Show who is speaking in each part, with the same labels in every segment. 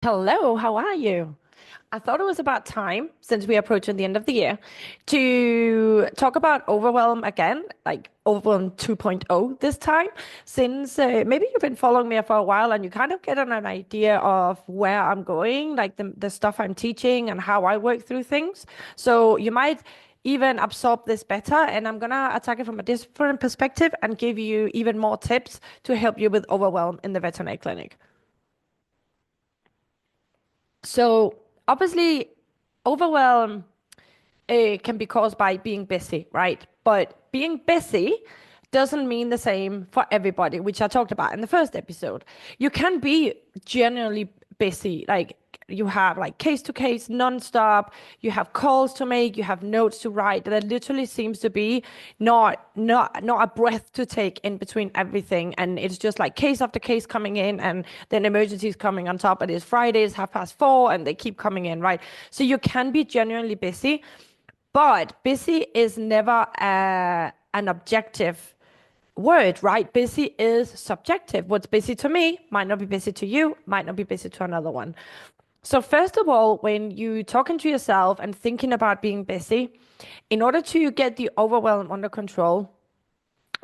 Speaker 1: Hello, how are you? I thought it was about time, since we're approaching the end of the year, to talk about Overwhelm again, like Overwhelm 2.0 this time, since maybe you've been following me for a while and you kind of get an idea of where I'm going, like the stuff I'm teaching and how I work through things. So you might even absorb this better, and I'm gonna attack it from a different perspective and give you even more tips to help you with Overwhelm in the veterinary clinic. So obviously, overwhelm can be caused by being busy, right? But being busy doesn't mean the same for everybody, which I talked about in the first episode. You can be generally busy, like you have like case to case nonstop, you have calls to make, you have notes to write. That literally seems to be not a breath to take in between everything. And it's just like case after case coming in, and then emergencies coming on top. It is Fridays, 4:30, and they keep coming in, right? So you can be genuinely busy, but busy is never an objective word, right? Busy is subjective. What's busy to me might not be busy to you, might not be busy to another one. So, first of all, when you talking to yourself and thinking about being busy, in order to get the overwhelm under control,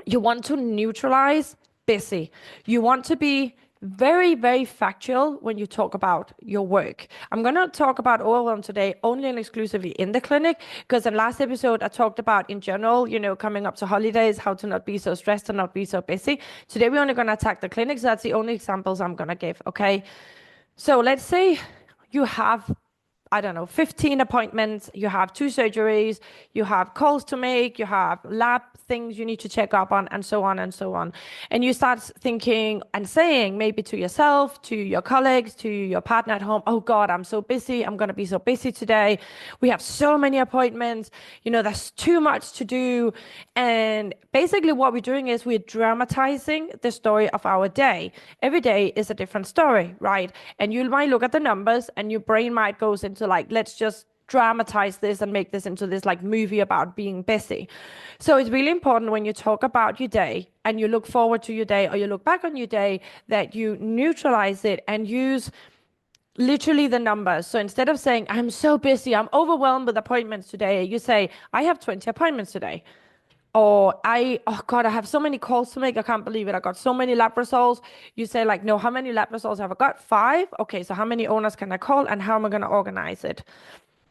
Speaker 1: you want to neutralize busy. You want to be very, very factual when you talk about your work. I'm going to talk about overwhelm today only and exclusively in the clinic, because in last episode I talked about in general, coming up to holidays, how to not be so stressed and not be so busy. Today we're only going to attack the clinic, so that's the only examples I'm going to give, okay? So let's say you have, I don't know, 15 appointments, you have two surgeries, you have calls to make, you have lab things you need to check up on, and so on and so on. And you start thinking and saying, maybe to yourself, to your colleagues, to your partner at home, oh God, I'm so busy. I'm going to be so busy today. We have so many appointments. There's too much to do. And basically, what we're doing is we're dramatizing the story of our day. Every day is a different story, right? And you might look at the numbers and your brain might goes into like, let's just dramatize this and make this into this like movie about being busy. So it's really important when you talk about your day and you look forward to your day or you look back on your day, that you neutralize it and use literally the numbers. So instead of saying, I'm so busy, I'm overwhelmed with appointments today, you say, I have 20 appointments today. Or oh God, I have so many calls to make. I can't believe it. I got so many lab results. You say like, no, how many lab results have I got? Five. Okay, so how many owners can I call and how am I going to organize it?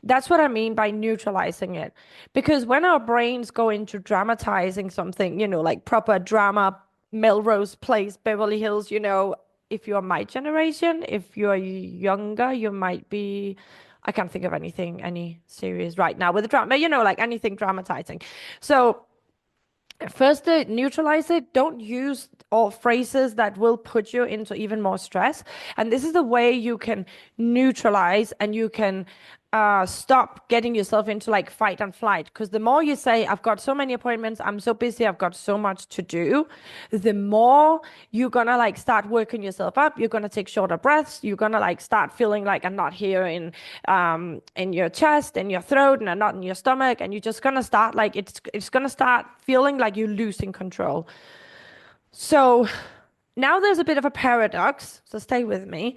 Speaker 1: That's what I mean by neutralizing it. Because when our brains go into dramatizing something, like proper drama, Melrose Place, Beverly Hills, if you're my generation, if you're younger, you might be, I can't think of any series right now with the drama, like anything dramatizing. So first, neutralize it. Don't use all phrases that will put you into even more stress. And this is the way you can neutralize and you can stop getting yourself into like fight and flight. Because the more you say, I've got so many appointments, I'm so busy, I've got so much to do, the more you're gonna like start working yourself up. You're gonna take shorter breaths. You're gonna like start feeling like a knot here in your chest, in your throat, and a knot in your stomach. And you're just gonna start like it's gonna start feeling like you're losing control. So now there's a bit of a paradox. So stay with me.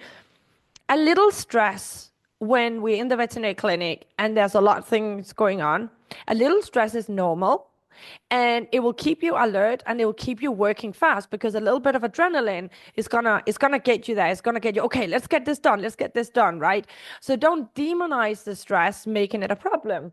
Speaker 1: A little stress when we're in the veterinary clinic and there's a lot of things going on. A little stress is normal, and it will keep you alert and it will keep you working fast, because a little bit of adrenaline is gonna get you there. It's gonna get you, okay, let's get this done, right? So don't demonize the stress, making it a problem.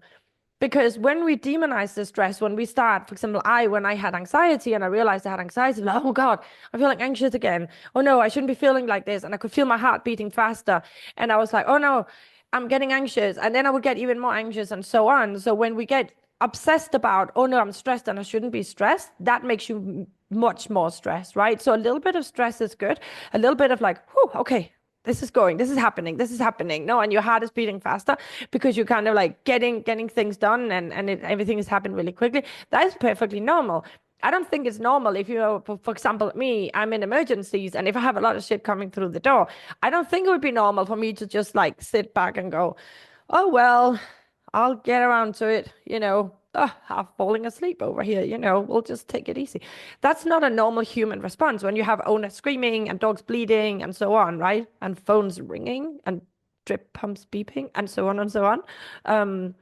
Speaker 1: Because when we demonize the stress, when we start, for example, when I had anxiety and I realized I had anxiety, like, oh God, I'm feeling anxious again. Oh no, I shouldn't be feeling like this. And I could feel my heart beating faster. And I was like, oh no, I'm getting anxious. And then I would get even more anxious and so on. So when we get obsessed about, oh no, I'm stressed and I shouldn't be stressed, that makes you much more stressed, right? So a little bit of stress is good. A little bit of like, whew, okay, this is happening. No, and your heart is beating faster because you're kind of like getting things done, and everything is happening really quickly. That is perfectly normal. I don't think it's normal if for example, me, I'm in emergencies, and if I have a lot of shit coming through the door, I don't think it would be normal for me to just like sit back and go, oh, well, I'll get around to it, half falling asleep over here, we'll just take it easy. That's not a normal human response when you have owners screaming and dogs bleeding and so on, right? And phones ringing and drip pumps beeping and so on and so on.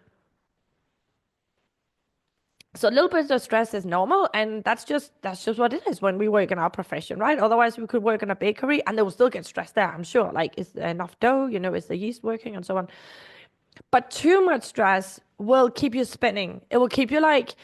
Speaker 1: So a little bit of stress is normal, and that's just what it is when we work in our profession, right? Otherwise, we could work in a bakery and they will still get stressed there, I'm sure. Like, is there enough dough? Is the yeast working and so on? But too much stress will keep you spinning. It will keep you like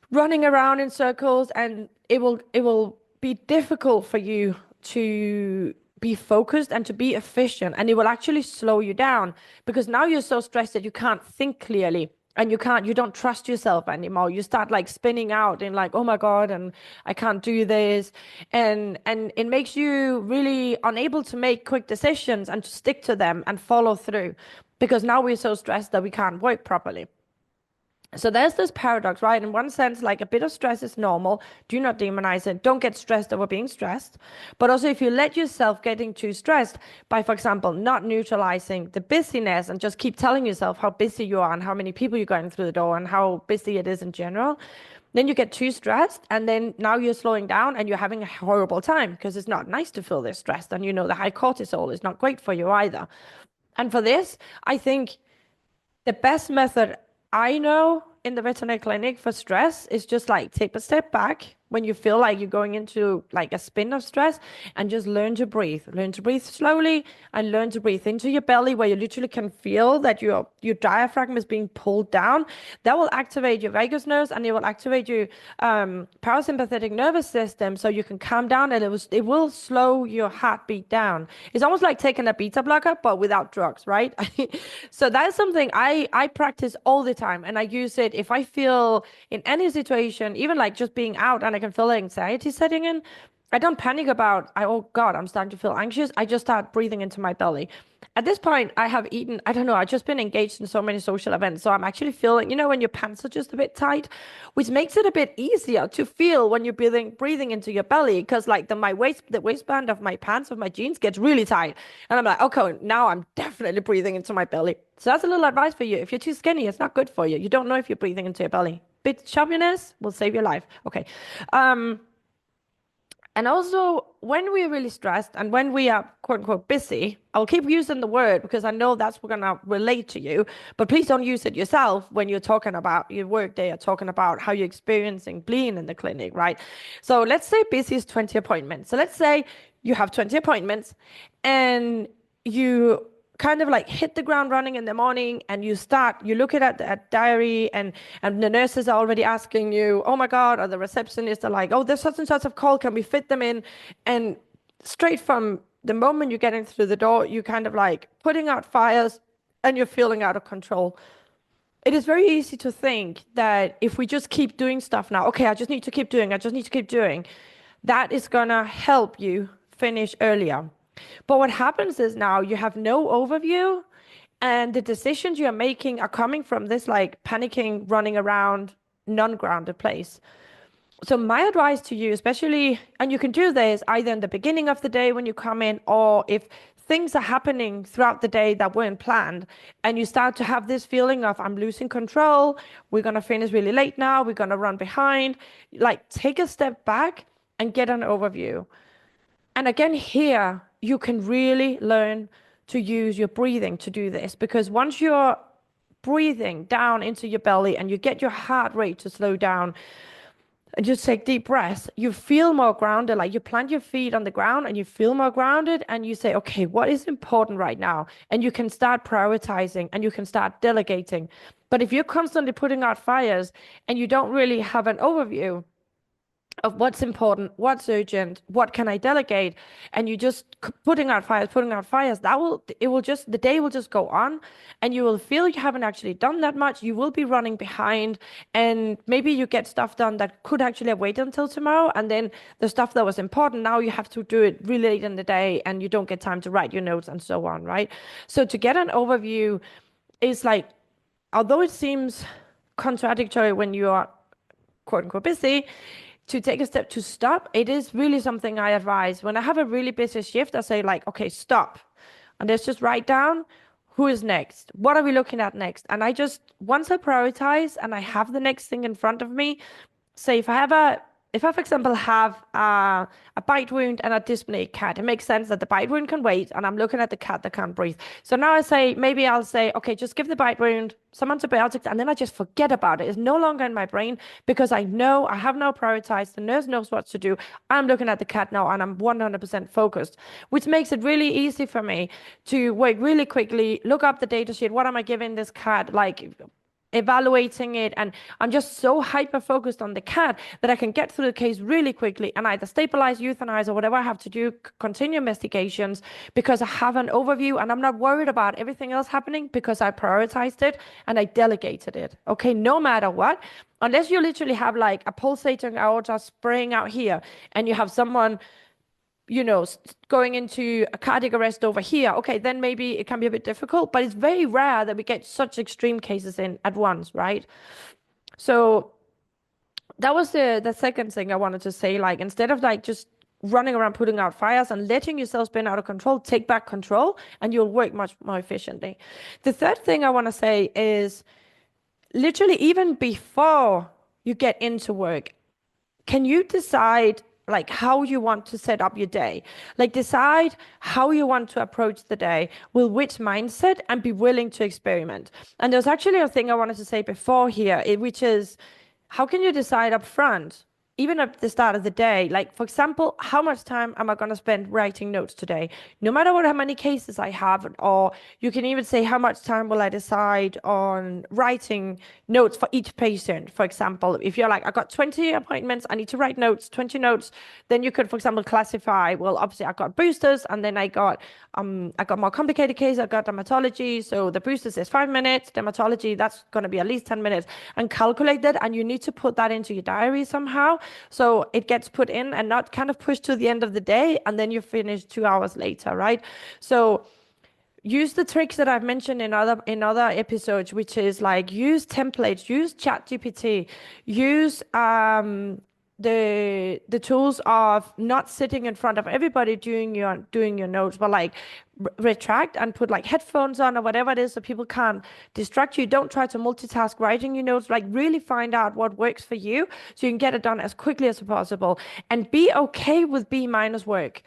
Speaker 1: running around in circles, and it will be difficult for you to be focused and to be efficient, and it will actually slow you down because now you're so stressed that you can't think clearly, and you don't trust yourself anymore. You start like spinning out in like, oh my God, and I can't do this. And it makes you really unable to make quick decisions and to stick to them and follow through, because now we're so stressed that we can't work properly. So there's this paradox, right? In one sense, like a bit of stress is normal. Do not demonize it. Don't get stressed over being stressed. But also, if you let yourself getting too stressed by, for example, not neutralizing the busyness and just keep telling yourself how busy you are and how many people you're going through the door and how busy it is in general, then you get too stressed. And then now you're slowing down and you're having a horrible time because it's not nice to feel this stressed. And the high cortisol is not great for you either. And for this, I think the best method I know in the veterinary clinic for stress is just like take a step back when you feel like you're going into like a spin of stress, and just learn to breathe. Learn to breathe slowly and learn to breathe into your belly, where you literally can feel that your diaphragm is being pulled down. That will activate your vagus nerves, and it will activate your parasympathetic nervous system, so you can calm down, and it will slow your heartbeat down. It's almost like taking a beta blocker, but without drugs, right? So that is something I practice all the time, and I use it if I feel in any situation, even like just being out and I can feel anxiety setting in. I don't panic about, oh God, I'm starting to feel anxious. I just start breathing into my belly. At this point, I have eaten, I don't know, I've just been engaged in so many social events. So I'm actually feeling, when your pants are just a bit tight, which makes it a bit easier to feel when you're breathing into your belly. Because like the waistband of my pants, of my jeans gets really tight. And I'm like, okay, now I'm definitely breathing into my belly. So that's a little advice for you. If you're too skinny, it's not good for you. You don't know if you're breathing into your belly. Bit chubbiness will save your life. Okay. And also, when we're really stressed and when we are quote unquote busy, I'll keep using the word because I know that's going to relate to you, but please don't use it yourself when you're talking about your work day or talking about how you're experiencing being in the clinic, right? So let's say busy is 20 appointments. So let's say you have 20 appointments and you kind of like hit the ground running in the morning, and you look at that diary, and the nurses are already asking you, oh my God, or the receptionists are like, oh, there's such and such of call, can we fit them in? And straight from the moment you're getting through the door, you kind of like putting out fires and you're feeling out of control. It is very easy to think that if we just keep doing stuff now, okay, I just need to keep doing, that is gonna help you finish earlier. But what happens is now you have no overview, and the decisions you are making are coming from this like panicking, running around, non-grounded place. So my advice to you, especially, and you can do this either in the beginning of the day when you come in, or if things are happening throughout the day that weren't planned, and you start to have this feeling of, I'm losing control, we're going to finish really late now, we're going to run behind, like take a step back and get an overview. And again, here, you can really learn to use your breathing to do this, because once you're breathing down into your belly and you get your heart rate to slow down and just take deep breaths, you feel more grounded. Like you plant your feet on the ground and you feel more grounded, and you say, okay, what is important right now? And you can start prioritizing and you can start delegating. But if you're constantly putting out fires and you don't really have an overview of what's important, what's urgent, what can I delegate, and you just putting out fires, the day will just go on, and you will feel you haven't actually done that much. You will be running behind, and maybe you get stuff done that could actually have waited until tomorrow, and then the stuff that was important, now you have to do it really late in the day, and you don't get time to write your notes and so on, right? So to get an overview is like, although it seems contradictory when you are quote unquote busy, to take a step to stop, it is really something I advise. When I have a really busy shift, I say like, okay, stop. And let's just write down who is next? What are we looking at next? And I just, once I prioritize and I have the next thing in front of me, say if I, for example, have a bite wound and a dyspneic cat, it makes sense that the bite wound can wait, and I'm looking at the cat that can't breathe. So now maybe I'll say, okay, just give the bite wound some antibiotics, and then I just forget about it. It's no longer in my brain because I know I have now prioritized. The nurse knows what to do. I'm looking at the cat now, and I'm 100% focused, which makes it really easy for me to work really quickly, look up the data sheet. What am I giving this cat? Like, evaluating it, and I'm just so hyper focused on the cat that I can get through the case really quickly and either stabilize, euthanize, or whatever I have to do, continue investigations, because I have an overview and I'm not worried about everything else happening because I prioritized it and I delegated it. Okay, no matter what, unless you literally have like a pulsating aorta spraying out here and you have someone going into a cardiac arrest over here, okay, then maybe it can be a bit difficult, but it's very rare that we get such extreme cases in at once, right? So that was the second thing I wanted to say. Like, instead of like just running around putting out fires and letting yourself spin out of control, take back control and you'll work much more efficiently. The third thing I want to say is literally even before you get into work, can you decide like how you want to set up your day? Like, decide how you want to approach the day with which mindset, and be willing to experiment. And there's actually a thing I wanted to say before here, which is, how can you decide up front, even at the start of the day? Like, for example, how much time am I going to spend writing notes today? No matter how many cases I have, or you can even say, how much time will I decide on writing notes for each patient? For example, if you're like, I got 20 appointments, I need to write notes, 20 notes, then you could, for example, classify, well, obviously I got boosters, and then I got more complicated cases. I got dermatology, so the boosters is 5 minutes, dermatology, that's going to be at least 10 minutes, and calculate that. And you need to put that into your diary somehow, so it gets put in and not kind of pushed to the end of the day and then you finish 2 hours later, right? So use the tricks that I've mentioned in other episodes, which is like, use templates, use ChatGPT, use the tools of not sitting in front of everybody doing your notes, but like retract and put like headphones on or whatever it is so people can't distract you. Don't try to multitask writing your notes. Like, really find out what works for you so you can get it done as quickly as possible, and be okay with B minus work.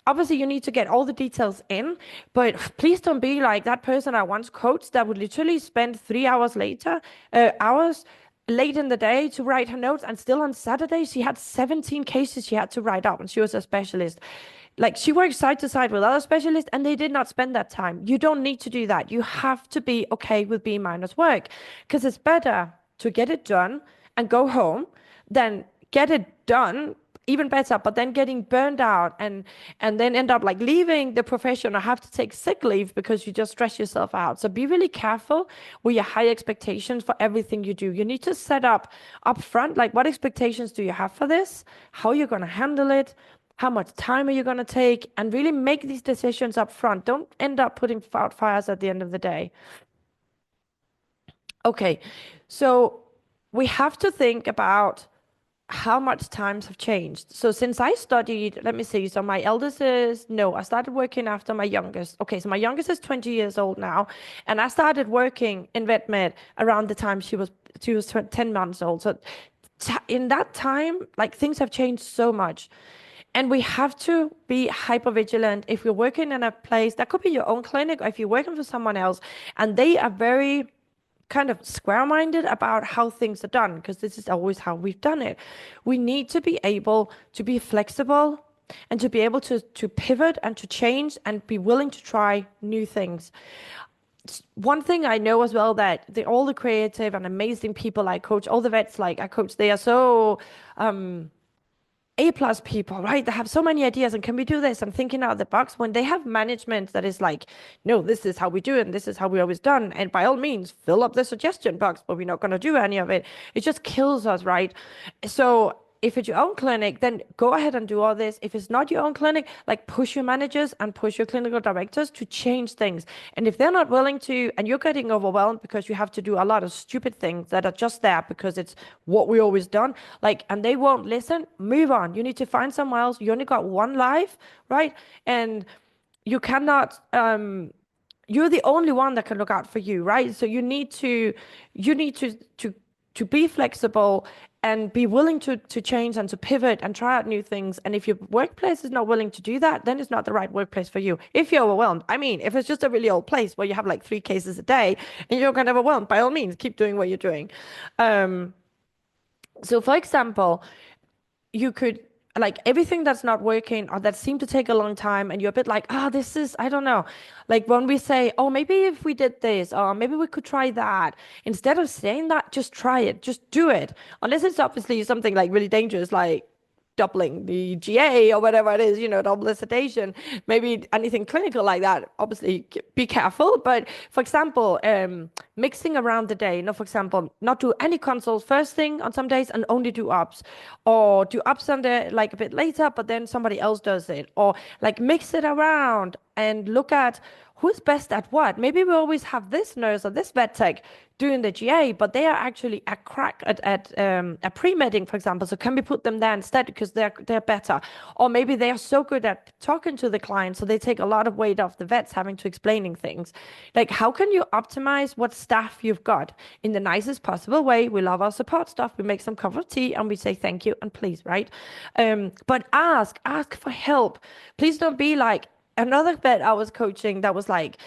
Speaker 1: Obviously you need to get all the details in, but please don't be like that person I once coached that would literally spend 3 hours hours late in the day to write her notes, and still on Saturday she had 17 cases she had to write up, and she was a specialist. Like, she worked side to side with other specialists and they did not spend that time. You don't need to do that. You have to be okay with B minus work, because it's better to get it done and go home than get it done, even better, but then getting burned out and then end up like leaving the profession or have to take sick leave because you just stress yourself out. So be really careful with your high expectations for everything you do. You need to set up front, like, what expectations do you have for this? How are you going to handle it? How much time are you going to take? And really make these decisions up front. Don't end up putting out fires at the end of the day. Okay, so we have to think about how much times have changed. So since I studied, let me see, so my eldest is, no, I started working after my youngest. Okay, so my youngest is 20 years old now, and I started working in vet med around the time she was 10 months old. So in that time, like, things have changed so much. And we have to be hyper vigilant. If you're working in a place, that could be your own clinic, or if you're working for someone else, and they are very kind of square-minded about how things are done, because this is always how we've done it. We need to be able to be flexible and to be able to pivot and to change and be willing to try new things. One thing I know as well, that all the creative and amazing people I coach, all the vets like I coach, they are so A+ people, right? They have so many ideas and can we do this and thinking out of the box, when they have management that is like, no, this is how we do it and this is how we always done. And by all means, fill up the suggestion box, but we're not going to do any of it. It just kills us, right? So if it's your own clinic, then go ahead and do all this. If it's not your own clinic, like, push your managers and push your clinical directors to change things. And if they're not willing to, and you're getting overwhelmed because you have to do a lot of stupid things that are just there because it's what we always done, like, and they won't listen, move on. You need to find somewhere else. You only got one life, right? And you cannot you're the only one that can look out for you, right? So you need to be flexible and be willing to change and to pivot and try out new things. And if your workplace is not willing to do that, then it's not the right workplace for you. If you're overwhelmed, I mean, if it's just a really old place where you have like 3 cases a day and you're kind of overwhelmed, by all means, keep doing what you're doing. Um, so for example, you could like everything that's not working or that seemed to take a long time and you're a bit like, this is, I don't know, like when we say, oh, maybe if we did this or maybe we could try that, instead of saying that, just try it, just do it, unless it's obviously something like really dangerous, like doubling the GA or whatever it is, double sedation, maybe anything clinical like that. Obviously, be careful. But for example, mixing around the day, for example, not do any consults first thing on some days and only do ups, or do ups on the like a bit later, but then somebody else does it, or like mix it around and look at who's best at what. Maybe we always have this nurse or this vet tech doing the GA, but they are actually a crack at pre-medding, for example. So can we put them there instead because they're better? Or maybe they are so good at talking to the client, so they take a lot of weight off the vets having to explaining things. Like, how can you optimize what staff you've got in the nicest possible way? We love our support staff. We make some cup of tea and we say thank you and please, right? But ask for help. Please don't be like another vet I was coaching that was like,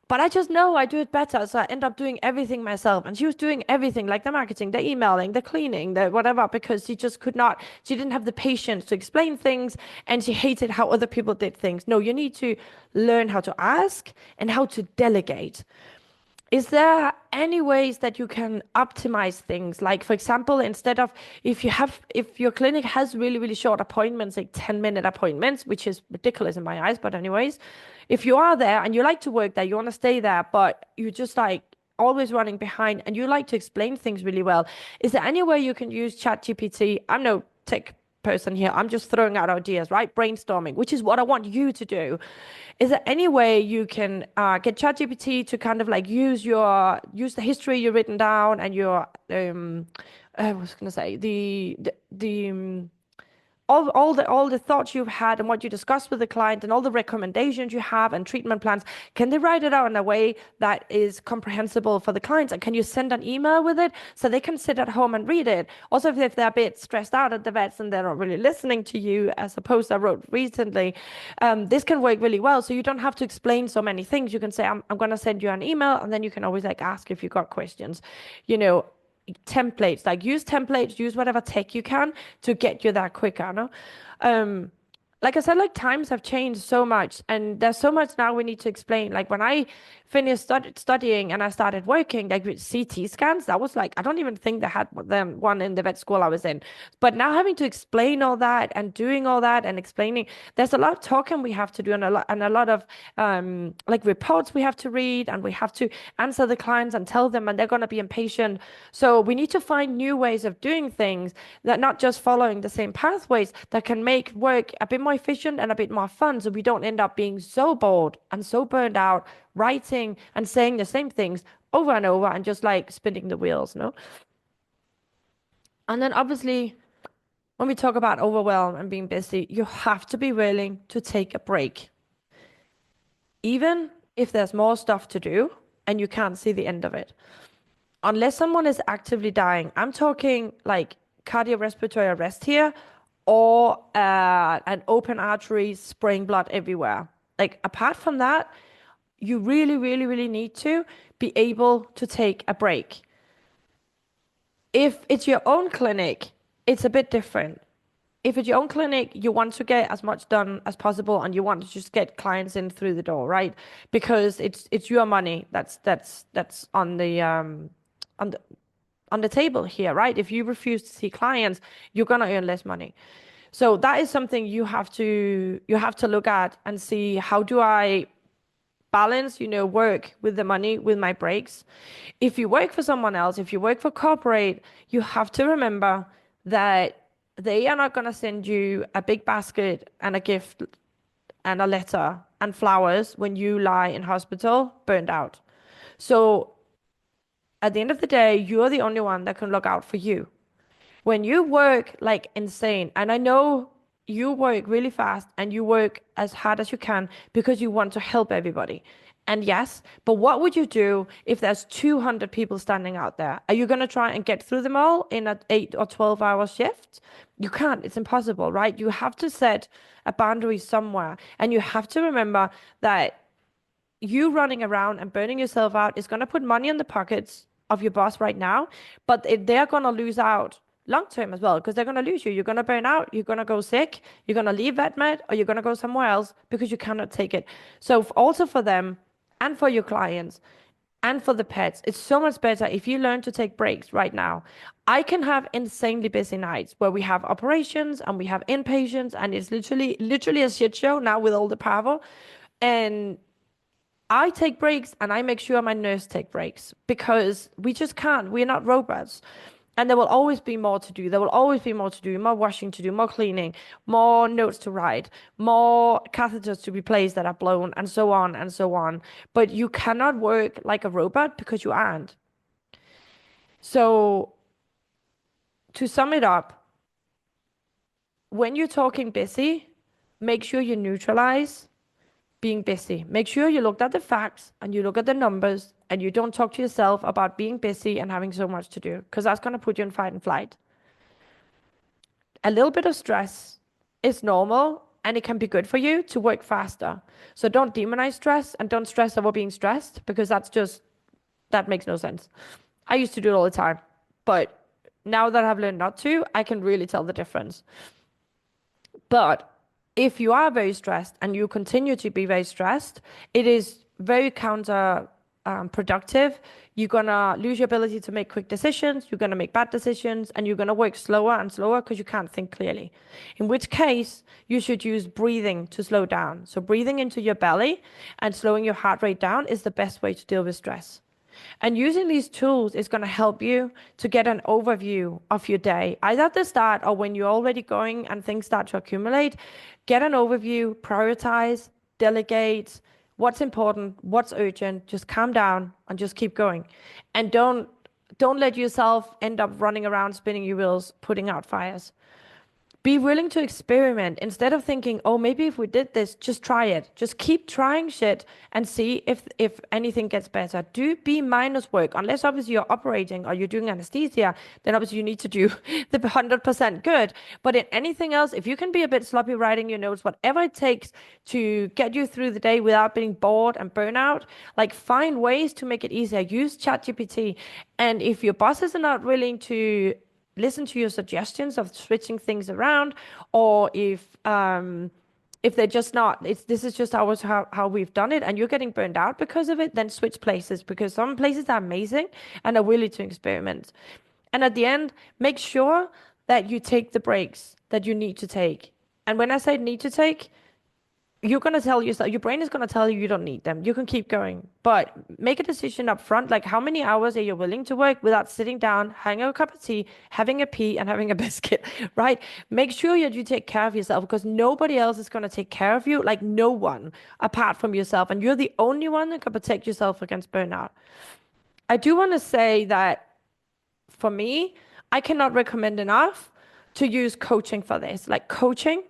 Speaker 1: but I just know I do it better. So I end up doing everything myself. And she was doing everything, like the marketing, the emailing, the cleaning, the whatever, because she just could not, she didn't have the patience to explain things and she hated how other people did things. No, you need to learn how to ask and how to delegate. Is there any ways that you can optimize things? Like, for example, instead of if your clinic has really, really short appointments, like 10-minute appointments, which is ridiculous in my eyes, but anyways, if you are there and you like to work there, you want to stay there, but you're just like always running behind and you like to explain things really well, is there any way you can use ChatGPT? I'm no tech person here. I'm just throwing out ideas, right? Brainstorming, which is what I want you to do. Is there any way you can get ChatGPT to kind of like use the history you've written down and your I was gonna say all the thoughts you've had and what you discussed with the client and all the recommendations you have and treatment plans, can they write it out in a way that is comprehensible for the clients? And can you send an email with it so they can sit at home and read it? Also, if they're a bit stressed out at the vets and they're not really listening to you, as a post I wrote recently, this can work really well. So you don't have to explain so many things. You can say, I'm going to send you an email, and then you can always like ask if you got questions. You know, templates, like use templates, use whatever tech you can to get you there quicker, no? um like I said, like times have changed so much and there's so much now we need to explain. Like when I finished studying and I started working like with CT scans, that was like, I don't even think they had them one in the vet school I was in. But now having to explain all that and doing all that and explaining, there's a lot of talking we have to do and a lot of like reports we have to read and we have to answer the clients and tell them, and they're going to be impatient. So we need to find new ways of doing things that not just following the same pathways that can make work a bit more efficient and a bit more fun, so we don't end up being so bored and so burned out writing and saying the same things over and over and just like spinning the wheels, no? And then obviously when we talk about overwhelm and being busy, you have to be willing to take a break, even if there's more stuff to do and you can't see the end of it. Unless someone is actively dying, I'm talking like cardiorespiratory arrest here, or an open artery spraying blood everywhere. Like apart from that, you really, really, really need to be able to take a break. If it's your own clinic, it's a bit different. If it's your own clinic, you want to get as much done as possible and you want to just get clients in through the door, right? Because it's your money that's on the on the table here, right? If you refuse to see clients, you're gonna earn less money. So that is something you have to look at and see, how do I balance, work with the money, with my breaks. If you work for someone else, if you work for corporate, you have to remember that they are not going to send you a big basket and a gift and a letter and flowers when you lie in hospital burned out. So at the end of the day, you're the only one that can look out for you. When you work like insane, and I know you work really fast and you work as hard as you can because you want to help everybody. And yes, but what would you do if there's 200 people standing out there? Are you going to try and get through them all in an 8 or 12-hour shift? You can't. It's impossible, right? You have to set a boundary somewhere. And you have to remember that you running around and burning yourself out is going to put money in the pockets of your boss right now, but they're going to lose out long term as well because they're going to lose you. You're going to burn out. You're going to go sick. You're going to leave VetMed or you're going to go somewhere else because you cannot take it. So also for them and for your clients and for the pets, it's so much better if you learn to take breaks right now. I can have insanely busy nights where we have operations and we have inpatients and it's literally a shit show now with all the power. And I take breaks and I make sure my nurse take breaks because we just can't. We're not robots. And there will always be more to do. There will always be more to do, more washing to do, more cleaning, more notes to write, more catheters to be placed that are blown, and so on and so on. But you cannot work like a robot because you aren't. So to sum it up, when you're talking busy, make sure you neutralize being busy. Make sure you look at the facts and you look at the numbers and you don't talk to yourself about being busy and having so much to do because that's going to put you in fight and flight. A little bit of stress is normal and it can be good for you to work faster. So don't demonize stress and don't stress over being stressed because that makes no sense. I used to do it all the time, but now that I've learned not to, I can really tell the difference. But if you are very stressed and you continue to be very stressed, it is very counter productive. You're gonna lose your ability to make quick decisions. You're gonna make bad decisions, and you're gonna work slower and slower because you can't think clearly. In which case, you should use breathing to slow down. So breathing into your belly and slowing your heart rate down is the best way to deal with stress. And using these tools is going to help you to get an overview of your day, either at the start or when you're already going and things start to accumulate. Get an overview, prioritize, delegate, what's important, what's urgent. Just calm down and just keep going. And don't let yourself end up running around spinning your wheels, putting out fires. Be willing to experiment instead of thinking, oh, maybe if we did this, just try it. Just keep trying shit and see if anything gets better. Do B minus work. Unless obviously you're operating or you're doing anesthesia, then obviously you need to do the 100% good. But in anything else, if you can be a bit sloppy writing your notes, whatever it takes to get you through the day without being bored and burnout, like find ways to make it easier. Use ChatGPT. And if your bosses are not willing to listen to your suggestions of switching things around, or if they're just not, this is just how we've done it and you're getting burned out because of it, then switch places because some places are amazing and are willing to experiment. And at the end, make sure that you take the breaks that you need to take. And when I say need to take, you're going to tell yourself, your brain is going to tell you you don't need them. You can keep going, but make a decision up front. Like how many hours are you willing to work without sitting down, having a cup of tea, having a pee and having a biscuit, right? Make sure that you take care of yourself because nobody else is going to take care of you. Like no one apart from yourself. And you're the only one that can protect yourself against burnout. I do want to say that for me, I cannot recommend enough to use coaching for this. Like coaching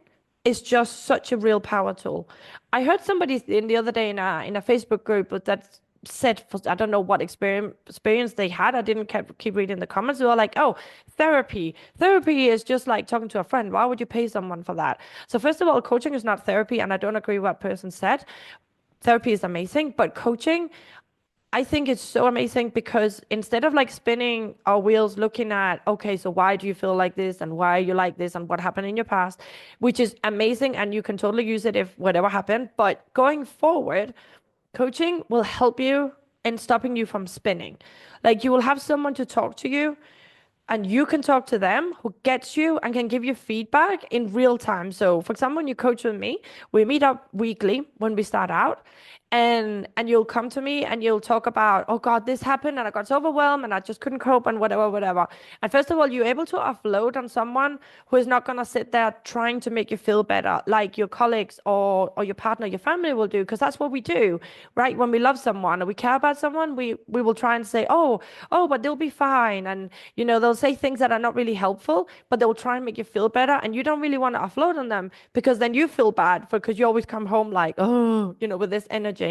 Speaker 1: is just such a real power tool. I heard somebody in the other day in a Facebook group that said, I don't know what experience they had. I didn't keep reading the comments. They were like, oh, therapy. Therapy is just like talking to a friend. Why would you pay someone for that? So first of all, coaching is not therapy, and I don't agree with what person said. Therapy is amazing, but coaching, I think it's so amazing because instead of like spinning our wheels looking at, okay, so why do you feel like this and why you like this and what happened in your past, which is amazing and you can totally use it if whatever happened. But going forward, coaching will help you in stopping you from spinning. Like you will have someone to talk to you and you can talk to them who gets you and can give you feedback in real time. So for example, when you coach with me, we meet up weekly when we start out and you'll come to me and you'll talk about, oh God, this happened and I got so overwhelmed and I just couldn't cope and whatever. And first of all, you're able to offload on someone who is not going to sit there trying to make you feel better, like your colleagues or your partner, your family will do, because that's what we do, right? When we love someone or we care about someone, we will try and say, oh, but they'll be fine. And, they'll say things that are not really helpful, but they'll try and make you feel better. And you don't really want to offload on them because then you feel bad because you always come home like, oh, with this energy.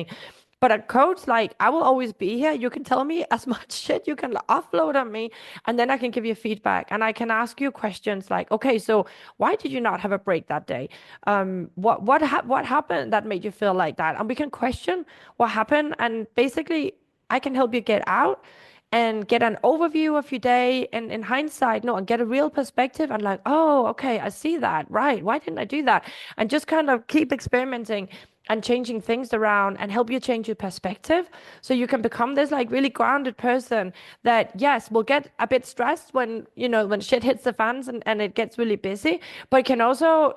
Speaker 1: But a coach, like, I will always be here. You can tell me as much shit you can offload on me, and then I can give you feedback and I can ask you questions like, okay, so why did you not have a break that day? What happened that made you feel like that? And we can question what happened, and basically I can help you get out and get an overview of your day, and in hindsight, no, and get a real perspective and like, oh, okay, I see that. Right. Why didn't I do that? And just kind of keep experimenting and changing things around and help you change your perspective so you can become this like really grounded person that, yes, will get a bit stressed when, when shit hits the fans and it gets really busy, but can also,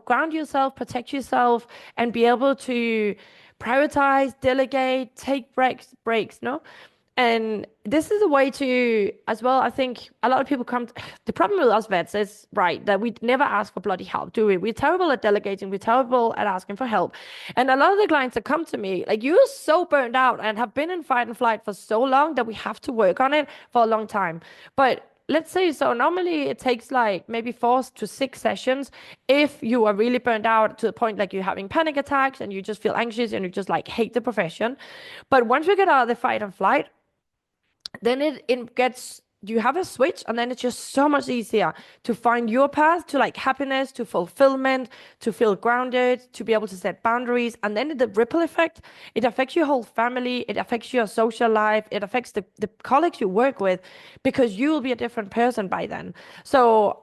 Speaker 1: ground yourself, protect yourself, and be able to prioritize, delegate, take breaks, no? And this is a way to, as well, I think a lot of people the problem with us vets is, right, that we never ask for bloody help, do we? We're terrible at delegating, we're terrible at asking for help. And a lot of the clients that come to me, like, you're so burned out and have been in fight and flight for so long that we have to work on it for a long time. But let's say, so normally it takes like maybe 4 to 6 sessions if you are really burned out to the point like you're having panic attacks and you just feel anxious and you just like hate the profession. But once we get out of the fight and flight, then it gets, you have a switch, and then it's just so much easier to find your path to like happiness, to fulfillment, to feel grounded, to be able to set boundaries. And then the ripple effect, it affects your whole family, it affects your social life, it affects the colleagues you work with, because you will be a different person by then. So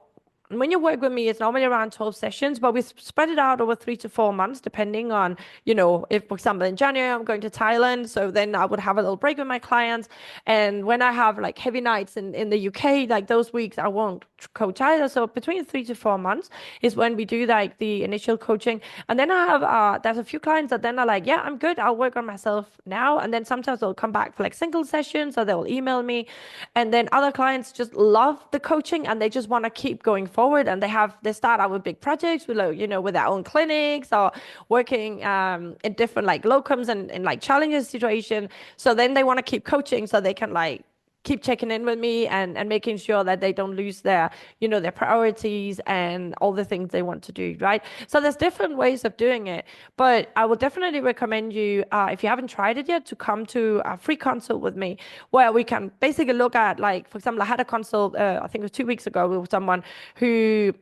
Speaker 1: when you work with me, it's normally around 12 sessions, but we spread it out over 3 to 4 months, depending on, if, for example, in January, I'm going to Thailand. So then I would have a little break with my clients. And when I have like heavy nights in the UK, like those weeks, I won't coach either. So between 3 to 4 months is when we do like the initial coaching. And then I have, there's a few clients that then are like, yeah, I'm good. I'll work on myself now. And then sometimes they'll come back for like single sessions, or they'll email me. And then other clients just love the coaching and they just want to keep going forward, and they start out with big projects with like, with their own clinics, or working in different like locums and in like challenges situation. So then they want to keep coaching so they can like keep checking in with me and making sure that they don't lose their, their priorities and all the things they want to do, right? So there's different ways of doing it, but I would definitely recommend you, if you haven't tried it yet, to come to a free consult with me, where we can basically look at, like, for example, I had a consult, I think it was 2 weeks ago, with someone who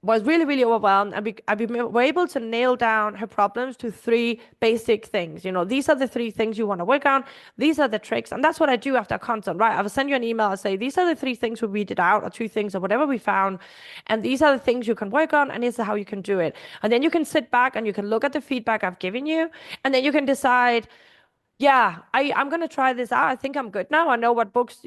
Speaker 1: was really, really overwhelmed. And we were able to nail down her problems to 3 basic things. These are the 3 things you want to work on. These are the tricks. And that's what I do after a consult, right? I will send you an email and say, these are the 3 things we weeded out, or 2 things, or whatever we found. And these are the things you can work on, and this is how you can do it. And then you can sit back and you can look at the feedback I've given you. And then you can decide, yeah, I'm going to try this out. I think I'm good now. I know what books,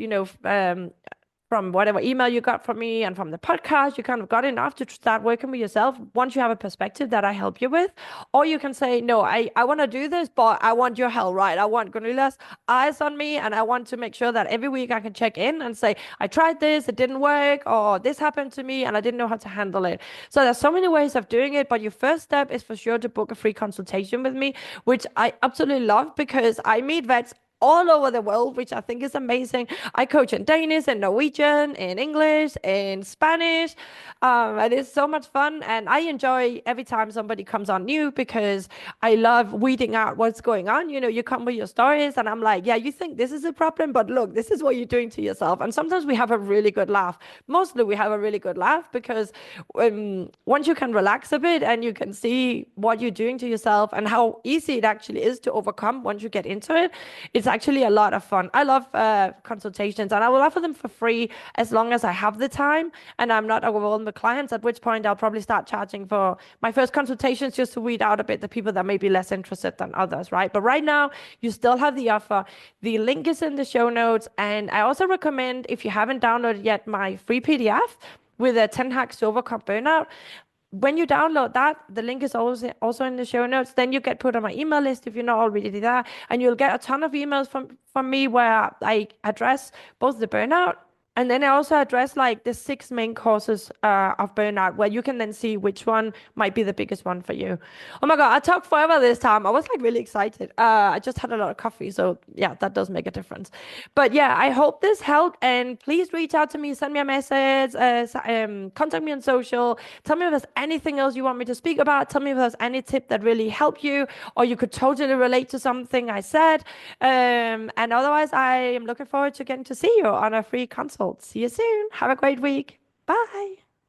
Speaker 1: from whatever email you got from me and from the podcast, you kind of got enough to start working with yourself once you have a perspective that I help you with. Or you can say, no, I want to do this, but I want your help, right? I want Gunila's eyes on me, and I want to make sure that every week I can check in and say, I tried this, it didn't work, or this happened to me and I didn't know how to handle it. So there's so many ways of doing it, but your first step is for sure to book a free consultation with me, which I absolutely love, because I meet vets all over the world, which I think is amazing. I coach in Danish and Norwegian, in English, in Spanish. And it's so much fun. And I enjoy every time somebody comes on new, because I love weeding out what's going on. You come with your stories and I'm like, yeah, you think this is a problem, but look, this is what you're doing to yourself. And sometimes we have a really good laugh. Mostly we have a really good laugh, because once you can relax a bit and you can see what you're doing to yourself and how easy it actually is to overcome once you get into it, it's actually a lot of fun. I love consultations, and I will offer them for free as long as I have the time and I'm not overwhelmed with clients, at which point I'll probably start charging for my first consultations, just to weed out a bit the people that may be less interested than others, right? But right now, you still have the offer. The link is in the show notes. And I also recommend, if you haven't downloaded yet, my free PDF with a 10 hacks to overcome burnout. When you download that, the link is also in the show notes. Then you get put on my email list if you're not already there, and you'll get a ton of emails from me where I address both the burnout And then I also address like the six main causes of burnout, where you can then see which one might be the biggest one for you. Oh my God, I talked forever this time. I was like really excited. I just had a lot of coffee, so yeah, that does make a difference. But yeah, I hope this helped. And please reach out to me, send me a message, contact me on social. Tell me if there's anything else you want me to speak about. Tell me if there's any tip that really helped you, or you could totally relate to something I said. And otherwise, I am looking forward to getting to see you on a free consult. See you soon. Have a great week. Bye.